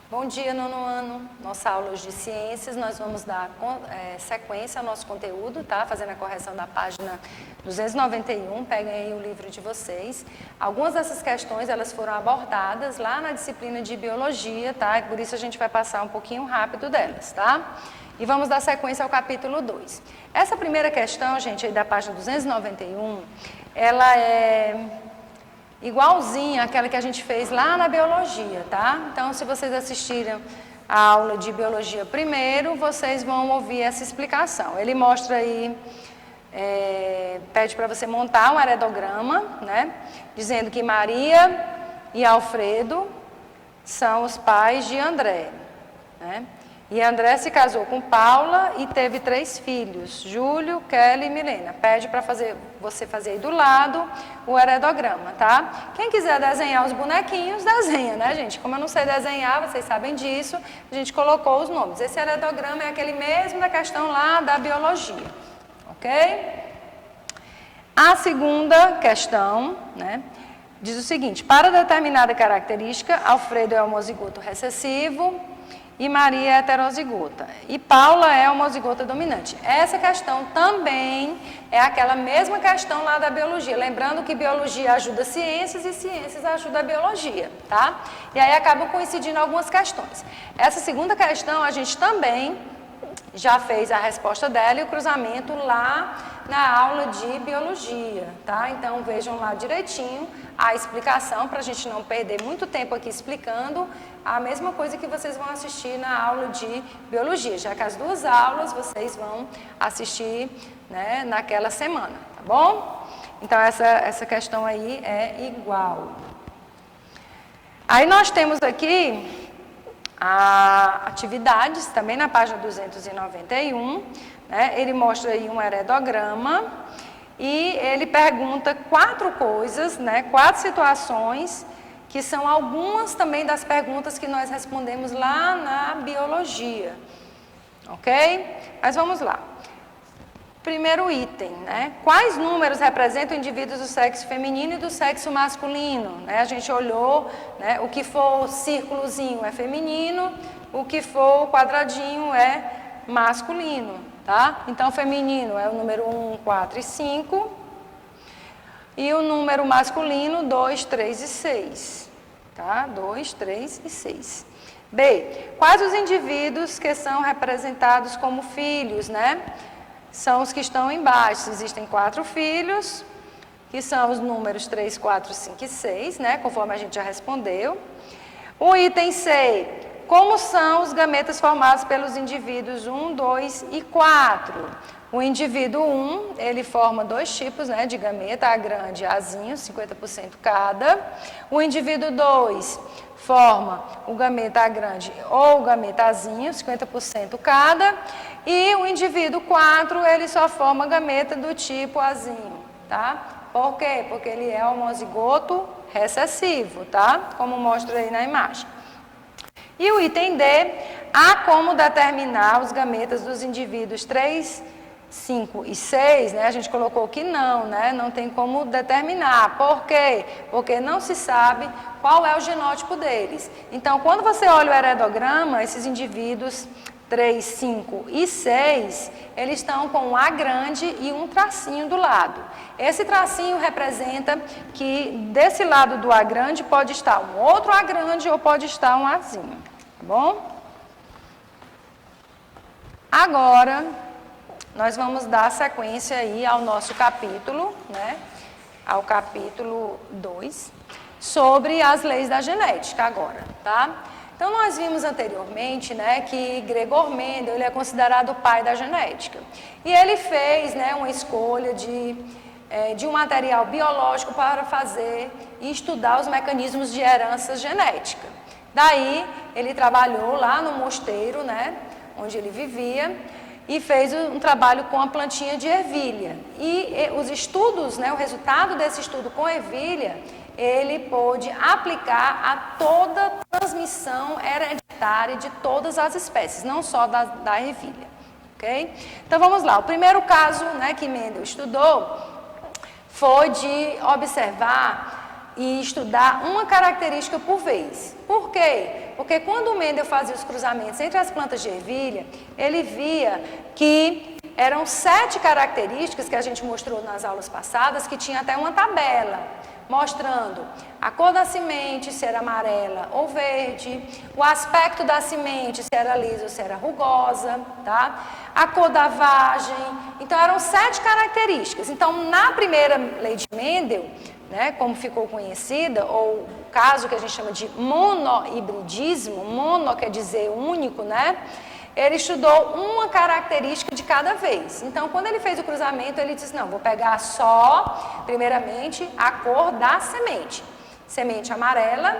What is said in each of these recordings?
Bom dia, nono ano. Nossa aula de ciências, nós vamos dar sequência ao nosso conteúdo, tá? Fazendo a correção da página 291, peguem aí o livro de vocês. Algumas dessas questões, elas foram abordadas lá na disciplina de biologia, tá? Por isso a gente vai passar um pouquinho rápido delas, tá? E vamos dar sequência ao capítulo 2. Essa primeira questão, gente, aí da página 291, ela é igualzinha àquela que a gente fez lá na biologia, tá? Então, se vocês assistirem a aula de biologia primeiro, vocês vão ouvir essa explicação. Ele mostra aí, pede para você montar um heredograma, né? Dizendo que Maria e Alfredo são os pais de André, né? E André se casou com Paula e teve 3 filhos, Júlio, Kelly e Milena. Pede para você fazer aí do lado o heredograma, tá? Quem quiser desenhar os bonequinhos, desenha, né, gente? Como eu não sei desenhar, vocês sabem disso, a gente colocou os nomes. Esse heredograma é aquele mesmo da questão lá da biologia, ok? A segunda questão, né, diz o seguinte: para determinada característica, Alfredo é homozigoto recessivo, e Maria é heterozigota. E Paula é homozigota dominante. Essa questão também é aquela mesma questão lá da biologia. Lembrando que biologia ajuda ciências e ciências ajudam a biologia, tá? E aí acabam coincidindo algumas questões. Essa segunda questão a gente também já fez a resposta dela e o cruzamento lá na aula de biologia, tá? Então vejam lá direitinho a explicação para a gente não perder muito tempo aqui explicando a mesma coisa que vocês vão assistir na aula de biologia, já que as 2 aulas vocês vão assistir, né, naquela semana, tá bom? Então essa questão aí é igual. Aí nós temos aqui atividades, também na página 291, né? Ele mostra aí um heredograma e ele pergunta 4 coisas, né? 4 situações, que são algumas também das perguntas que nós respondemos lá na biologia, ok? Mas vamos lá. Primeiro item, né? Quais números representam indivíduos do sexo feminino e do sexo masculino? Né? A gente olhou, né? O que for círculozinho é feminino, o que for quadradinho é masculino, tá? Então, feminino é o número 1, 4 e 5, e o número masculino 2, 3 e 6, tá? 2, 3 e 6. B, quais os indivíduos que são representados como filhos, né? São os que estão embaixo. Existem 4 filhos, que são os números 3, 4, 5 e 6, né? Conforme a gente já respondeu. O item C, como são os gametas formados pelos indivíduos 1, 2 e 4? O indivíduo 1, ele forma 2 tipos, né, de gameta, A grande e Azinho, 50% cada. O indivíduo 2 forma o gameta A grande ou o gameta Azinho, 50% cada. E o indivíduo 4, ele só forma gameta do tipo Azinho, tá? Por quê? Porque ele é homozigoto recessivo, tá? Como mostra aí na imagem. E o item D, há como determinar os gametas dos indivíduos 3, 5 e 6, né? A gente colocou que não, né? Não tem como determinar. Por quê? Porque não se sabe qual é o genótipo deles. Então, quando você olha o heredograma, esses indivíduos 3, 5 e 6, eles estão com um A grande e um tracinho do lado. Esse tracinho representa que desse lado do A grande pode estar um outro A grande ou pode estar um Azinho, tá bom? Agora, nós vamos dar sequência aí ao nosso capítulo, né? Ao capítulo 2, sobre as leis da genética agora, tá? Então, nós vimos anteriormente, né, que Gregor Mendel, ele é considerado o pai da genética. E ele fez, né, uma escolha de um material biológico para fazer e estudar os mecanismos de herança genética. Daí, ele trabalhou lá no mosteiro, né, onde ele vivia, e fez um trabalho com a plantinha de ervilha. E os estudos, né, o resultado desse estudo com ervilha, ele pôde aplicar a toda a transmissão hereditária de todas as espécies, não só da ervilha, ok? Então, vamos lá. O primeiro caso, né, que Mendel estudou foi de observar e estudar uma característica por vez. Por quê? Porque quando o Mendel fazia os cruzamentos entre as plantas de ervilha, ele via que eram 7 características que a gente mostrou nas aulas passadas, que tinha até uma tabela, mostrando a cor da semente, se era amarela ou verde, o aspecto da semente, se era lisa ou se era rugosa, tá? A cor da vagem. Então, eram 7 características. Então, na primeira lei de Mendel, né, como ficou conhecida, ou o caso que a gente chama de monohibridismo, mono quer dizer único, né? Ele estudou uma característica de cada vez. Então, quando ele fez o cruzamento, ele disse, não, vou pegar só, primeiramente, a cor da semente. Semente amarela,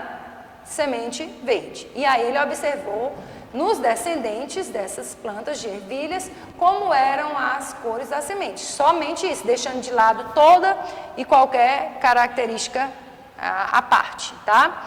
semente verde. E aí ele observou nos descendentes dessas plantas de ervilhas como eram as cores da semente. Somente isso, deixando de lado toda e qualquer característica à parte, tá?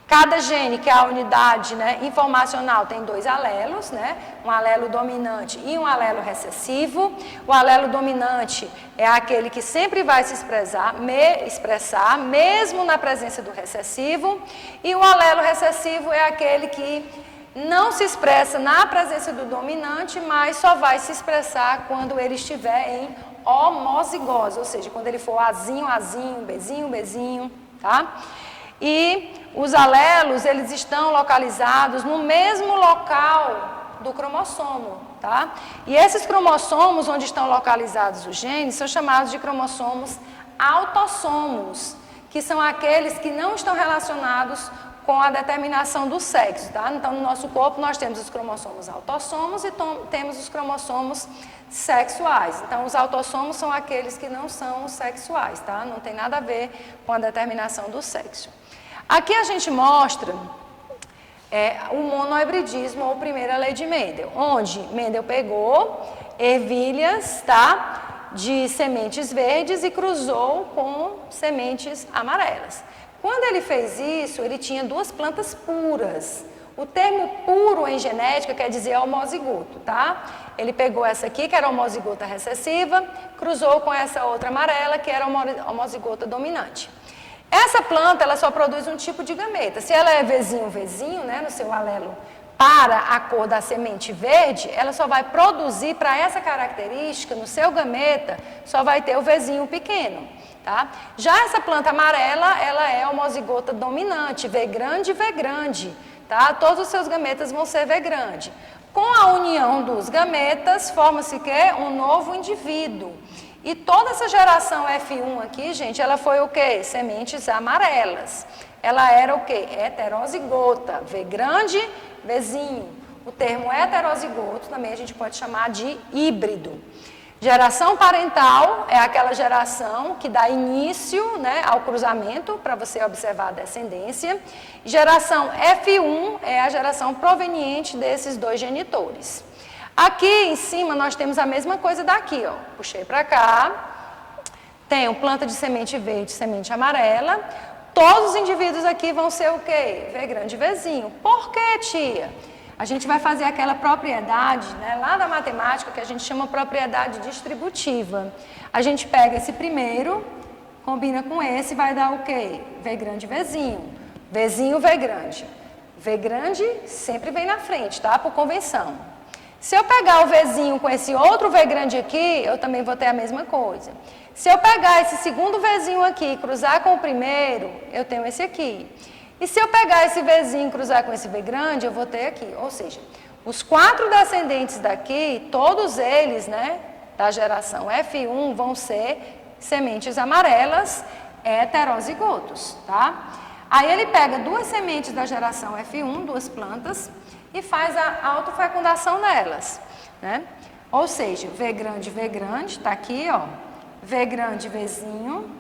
Cada gene, que é a unidade, né, informacional, tem 2 alelos, né, um alelo dominante e um alelo recessivo. O alelo dominante é aquele que sempre vai se expressar, mesmo na presença do recessivo. E o alelo recessivo é aquele que não se expressa na presença do dominante, mas só vai se expressar quando ele estiver em homozigose, ou seja, quando ele for Azinho, Azinho, Bezinho, Bezinho, tá? E os alelos, eles estão localizados no mesmo local do cromossomo, tá? E esses cromossomos, onde estão localizados os genes, são chamados de cromossomos autossomos, que são aqueles que não estão relacionados com a determinação do sexo, tá? Então, no nosso corpo, nós temos os cromossomos autossomos e temos os cromossomos sexuais. Então, os autossomos são aqueles que não são os sexuais, tá? Não tem nada a ver com a determinação do sexo. Aqui a gente mostra o monohibridismo, ou primeira lei de Mendel, onde Mendel pegou ervilhas, tá, de sementes verdes e cruzou com sementes amarelas. Quando ele fez isso, ele tinha 2 plantas puras. O termo puro em genética quer dizer homozigoto, tá? Ele pegou essa aqui, que era homozigota recessiva, cruzou com essa outra amarela, que era homozigota dominante. Essa planta, ela só produz um tipo de gameta. Se ela é Vzinho, né, no seu alelo, para a cor da semente verde, ela só vai produzir para essa característica, no seu gameta, só vai ter o Vzinho pequeno, tá? Já essa planta amarela, ela é homozigota dominante, V grande, tá? Todos os seus gametas vão ser V grande. Com a união dos gametas, forma-se que um novo indivíduo. E toda essa geração F1 aqui, gente, ela foi o quê? Sementes amarelas. Ela era o quê? Heterozigota. V grande, Vzinho. O termo heterozigoto também a gente pode chamar de híbrido. Geração parental é aquela geração que dá início, né, ao cruzamento, para você observar a descendência. Geração F1 é a geração proveniente desses 2 genitores. Aqui em cima nós temos a mesma coisa daqui, ó. Puxei para cá, tenho planta de semente verde, semente amarela. Todos os indivíduos aqui vão ser o quê? V grande, Vzinho. Por quê, tia? A gente vai fazer aquela propriedade, né, lá da matemática, que a gente chama propriedade distributiva. A gente pega esse primeiro, combina com esse, vai dar o quê? V grande, Vzinho. Vzinho, V grande. V grande sempre vem na frente, tá? Por convenção. Se eu pegar o Vzinho com esse outro V grande aqui, eu também vou ter a mesma coisa. Se eu pegar esse segundo Vzinho aqui e cruzar com o primeiro, eu tenho esse aqui. E se eu pegar esse Vzinho e cruzar com esse V grande, eu vou ter aqui. Ou seja, os 4 descendentes daqui, todos eles, né, da geração F1, vão ser sementes amarelas heterozigotos, tá? Aí ele pega 2 sementes da geração F1, 2 plantas, e faz a autofecundação nelas, né? Ou seja, V grande, tá aqui, ó, V grande, Vzinho,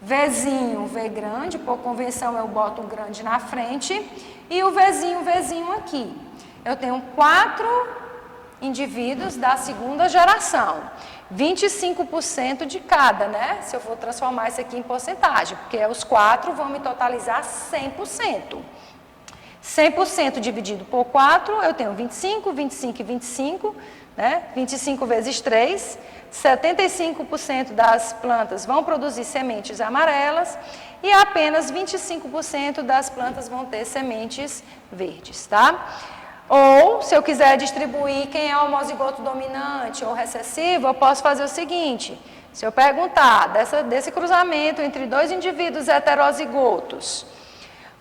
Vzinho, V grande, por convenção eu boto um grande na frente, e o Vzinho aqui. Eu tenho 4 indivíduos da segunda geração, 25% de cada, né? Se eu for transformar isso aqui em porcentagem, porque os 4 vão me totalizar 100%. 100% dividido por 4, eu tenho 25, 25 e 25, né? 25 vezes 3, 75% das plantas vão produzir sementes amarelas e apenas 25% das plantas vão ter sementes verdes, tá? Ou, se eu quiser distribuir quem é o homozigoto dominante ou recessivo, eu posso fazer o seguinte: se eu perguntar desse cruzamento entre dois indivíduos heterozigotos,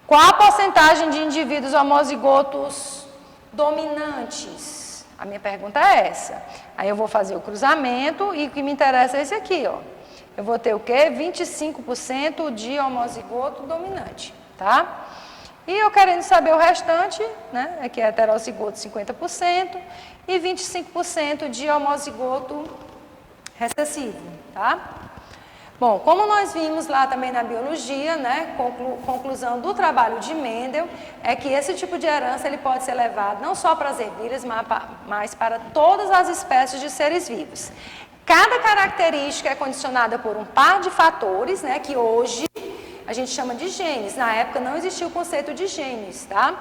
qual a porcentagem de indivíduos homozigotos dominantes? A minha pergunta é essa. Aí eu vou fazer o cruzamento e o que me interessa é esse aqui, ó. Eu vou ter o quê? 25% de homozigoto dominante, tá? E eu querendo saber o restante, né? Aqui é heterozigoto 50% e 25% de homozigoto recessivo, tá? Bom, como nós vimos lá também na biologia, né, conclusão do trabalho de Mendel, é que esse tipo de herança ele pode ser levado não só para as ervilhas, mas para todas as espécies de seres vivos. Cada característica é condicionada por um par de fatores, né, que hoje a gente chama de genes. Na época não existia o conceito de genes, tá?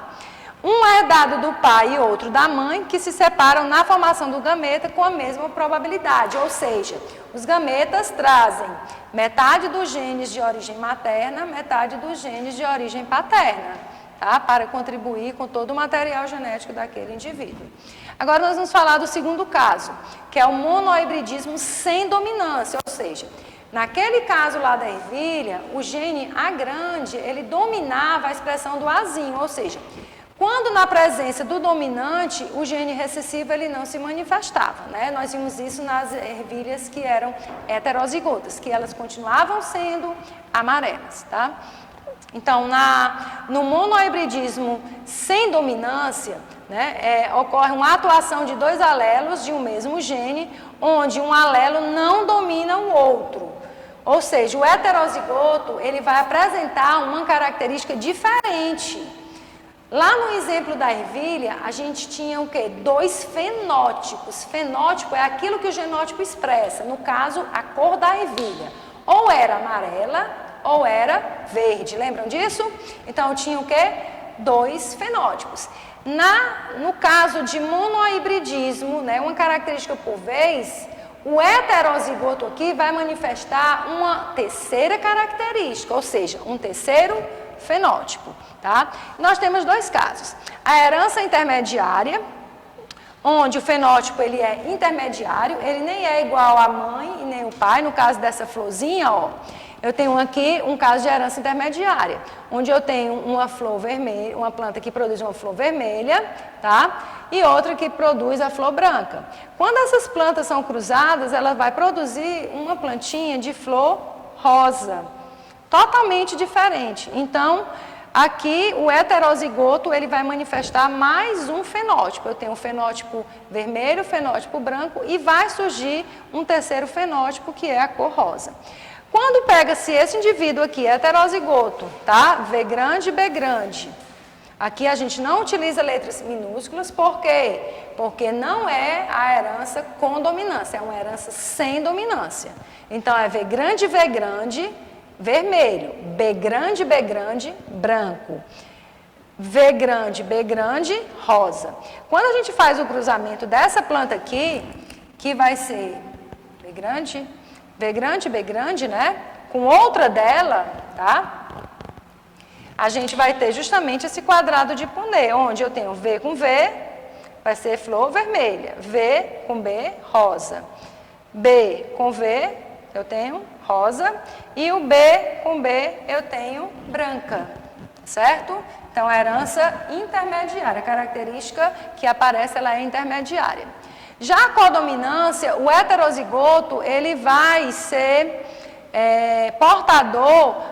Um é herdado do pai e outro da mãe, que se separam na formação do gameta com a mesma probabilidade, ou seja, os gametas trazem metade dos genes de origem materna, metade dos genes de origem paterna, tá? Para contribuir com todo o material genético daquele indivíduo. Agora nós vamos falar do segundo caso, que é o monohibridismo sem dominância, ou seja, naquele caso lá da ervilha, o gene A grande, ele dominava a expressão do Azinho, ou seja, quando na presença do dominante, o gene recessivo ele não se manifestava, né? Nós vimos isso nas ervilhas que eram heterozigotas, que elas continuavam sendo amarelas, tá? Então, no monohibridismo sem dominância, né, ocorre uma atuação de dois alelos de um mesmo gene, onde um alelo não domina o outro. Ou seja, o heterozigoto ele vai apresentar uma característica diferente. Lá no exemplo da ervilha, a gente tinha o quê? Dois fenótipos. Fenótipo é aquilo que o genótipo expressa, no caso, a cor da ervilha. Ou era amarela, ou era verde. Lembram disso? Então, tinha o quê? Dois fenótipos. No caso de monohibridismo, né, uma característica por vez, o heterozigoto aqui vai manifestar uma terceira característica, ou seja, um terceiro fenótipo, tá? Nós temos dois casos. A herança intermediária, onde o fenótipo ele é intermediário, ele nem é igual à mãe e nem o pai. No caso dessa florzinha, ó, eu tenho aqui um caso de herança intermediária, onde eu tenho uma flor vermelha, uma planta que produz uma flor vermelha, tá? E outra que produz a flor branca. Quando essas plantas são cruzadas, ela vai produzir uma plantinha de flor rosa, totalmente diferente. Então, aqui o heterozigoto ele vai manifestar mais um fenótipo. Eu tenho um fenótipo vermelho, fenótipo branco e vai surgir um terceiro fenótipo que é a cor rosa. Quando pega-se esse indivíduo aqui, heterozigoto, tá? V grande, B grande. Aqui a gente não utiliza letras minúsculas, por quê? Porque não é a herança com dominância, é uma herança sem dominância. Então é V grande, vermelho, B grande, branco, V grande, B grande, rosa. Quando a gente faz o cruzamento dessa planta aqui, que vai ser B grande, B grande, né? Com outra dela, tá? A gente vai ter justamente esse quadrado de Punnett, onde eu tenho V com V, vai ser flor vermelha, V com B, rosa, B com V, eu tenho rosa, e o B com B eu tenho branca, certo? Então, a herança intermediária, a característica que aparece, ela é intermediária. Já a codominância, o heterozigoto, ele vai ser portador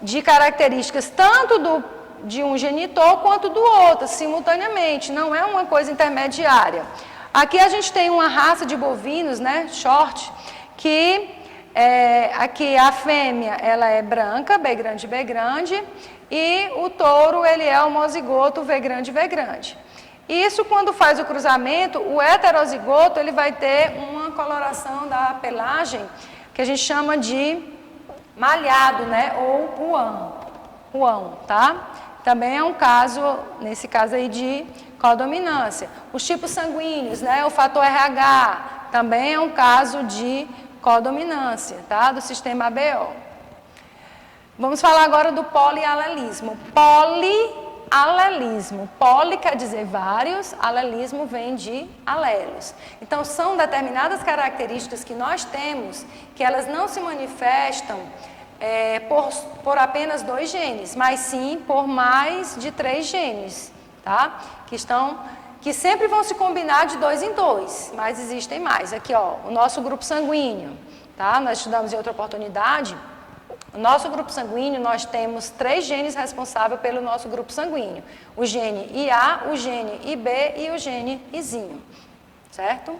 de características tanto de um genitor quanto do outro, simultaneamente, não é uma coisa intermediária. Aqui a gente tem uma raça de bovinos, né, short, que aqui a fêmea ela é branca, B grande, e o touro ele é homozigoto, V grande. Isso quando faz o cruzamento, o heterozigoto ele vai ter uma coloração da pelagem que a gente chama de malhado, né, ou ruão, tá? também é um caso, nesse caso aí, de codominância. Os tipos sanguíneos, né, o fator RH, também é um caso de codominância, tá, do sistema ABO. Vamos falar agora do polialelismo. Polialelismo. Poli quer dizer vários, alelismo vem de alelos. Então, são determinadas características que nós temos que elas não se manifestam por apenas 2 genes, mas sim por mais de 3 genes, tá? Que sempre vão se combinar de 2 em 2, mas existem mais. Aqui, ó, o nosso grupo sanguíneo, tá? Nós estudamos em outra oportunidade. O nosso grupo sanguíneo, nós temos 3 genes responsáveis pelo nosso grupo sanguíneo. O gene IA, o gene IB e o gene Izinho, certo?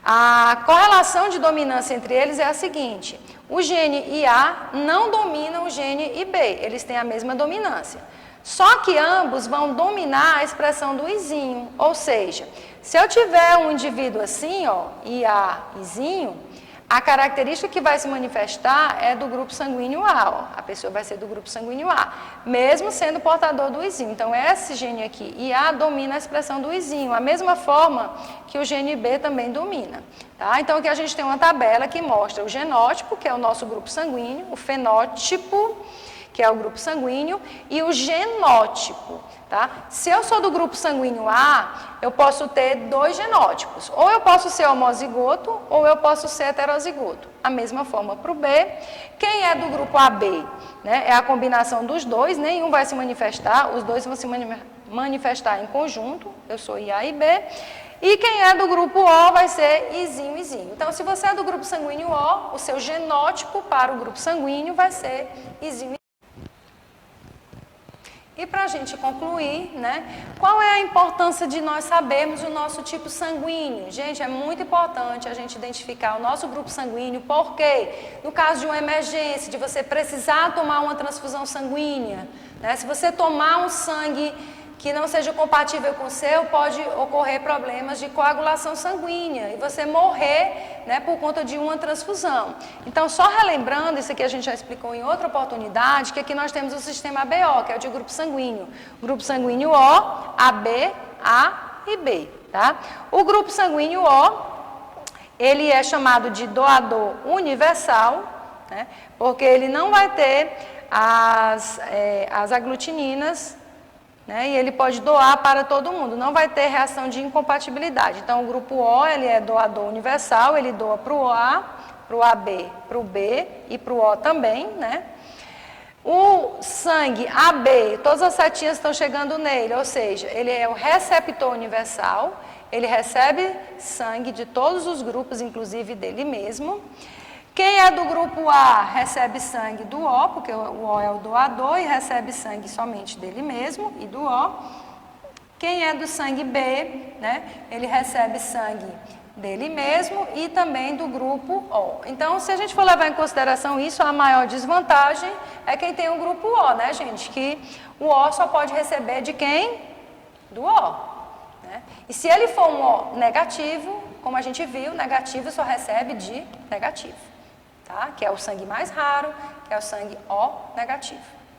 A correlação de dominância entre eles é a seguinte: o gene IA não domina o gene IB, eles têm a mesma dominância. Só que ambos vão dominar a expressão do Izinho, ou seja, se eu tiver um indivíduo assim, ó, IA, Izinho, a característica que vai se manifestar é do grupo sanguíneo A, ó. A pessoa vai ser do grupo sanguíneo A, mesmo sendo portador do Izinho. Então, esse gene aqui, IA, domina a expressão do Izinho, a mesma forma que o gene B também domina. Tá? Então, aqui a gente tem uma tabela que mostra o genótipo, que é o nosso grupo sanguíneo, o fenótipo, que é o grupo sanguíneo, e o genótipo. Tá? Se eu sou do grupo sanguíneo A, eu posso ter 2 genótipos. Ou eu posso ser homozigoto, ou eu posso ser heterozigoto. A mesma forma para o B. Quem é do grupo AB? Né? É a combinação dos 2, nenhum vai se manifestar, os 2 vão se manifestar em conjunto, eu sou IA e B. E quem é do grupo O vai ser Izinho, Izinho. Então, se você é do grupo sanguíneo O, o seu genótipo para o grupo sanguíneo vai ser Izinho. E para a gente concluir, né, qual é a importância de nós sabermos o nosso tipo sanguíneo? Gente, é muito importante a gente identificar o nosso grupo sanguíneo, porque no caso de uma emergência, de você precisar tomar uma transfusão sanguínea, né, se você tomar um sangue que não seja compatível com o seu, pode ocorrer problemas de coagulação sanguínea e você morrer, né, por conta de uma transfusão. Então, só relembrando, isso aqui a gente já explicou em outra oportunidade, que aqui nós temos o sistema ABO, que é o de grupo sanguíneo. Grupo sanguíneo O, AB, A e B. Tá? O grupo sanguíneo O, ele é chamado de doador universal, né, porque ele não vai ter as aglutininas, né, e ele pode doar para todo mundo, não vai ter reação de incompatibilidade. Então, o grupo O, ele é doador universal, ele doa para o A, para o AB, para o B e para o O também, né? O sangue AB, todas as setinhas estão chegando nele, ou seja, ele é o receptor universal, ele recebe sangue de todos os grupos, inclusive dele mesmo. Quem é do grupo A recebe sangue do O, porque o O é o doador e recebe sangue somente dele mesmo e do O. Quem é do sangue B, né, ele recebe sangue dele mesmo e também do grupo O. Então, se a gente for levar em consideração isso, a maior desvantagem é quem tem o grupo O, né, gente? Que o O só pode receber de quem? Do O. Né? E se ele for um O negativo, como a gente viu, negativo só recebe de negativo. Tá? Que é o sangue mais raro, que é o sangue O negativo,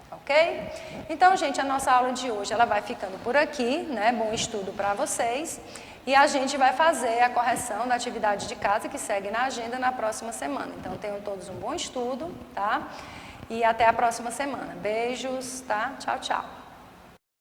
ok? Então, gente, a nossa aula de hoje ela vai ficando por aqui, né? Bom estudo para vocês. E a gente vai fazer a correção da atividade de casa que segue na agenda na próxima semana. Então, tenham todos um bom estudo, tá? E até a próxima semana. Beijos, tá? Tchau, tchau.